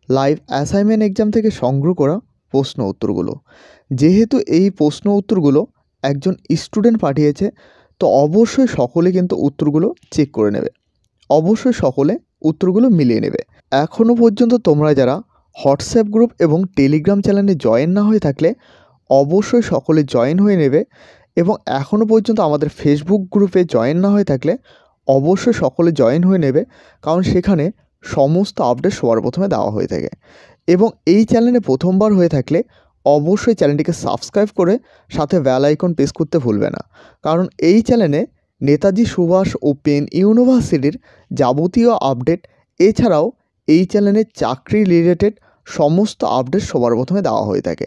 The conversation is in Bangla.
লাইভ অ্যাসাইনমেন্ট এক্সাম থেকে সংগ্রহ করা প্রশ্ন উত্তরগুলো। যেহেতু এই প্রশ্ন উত্তরগুলো একজন স্টুডেন্ট পাঠিয়েছে, তো অবশ্যই সকলে কিন্তু উত্তরগুলো চেক করে নেবে, অবশ্যই সকলে উত্তরগুলো মিলিয়ে নেবে। এখনও পর্যন্ত তোমরা যারা হোয়াটসঅ্যাপ গ্রুপ এবং টেলিগ্রাম চ্যানেলে জয়েন না হয়ে থাকলে অবশ্যই সকলে জয়েন হয়ে নেবে, এবং এখনও পর্যন্ত আমাদের ফেসবুক গ্রুপে জয়েন না হয়ে থাকলে অবশ্যই সকলে জয়েন হয়ে নেবে, কারণ সেখানে সমস্ত আপডেট সবার প্রথমে দেওয়া হয়ে থাকে। এবং এই চ্যানেলে প্রথমবার হয়ে থাকলে অবশ্যই চ্যানেলটিকে সাবস্ক্রাইব করে সাথে বেল আইকন প্রেস করতে ভুলবে না, কারণ এই চ্যানেলে নেতাজি সুভাষ ওপেন ইউনিভার্সিটির যাবতীয় আপডেট, এছাড়াও এই চ্যানেলে চাকরি রিলেটেড সমস্ত আপডেট সবার প্রথমে দেওয়া হয়ে থাকে।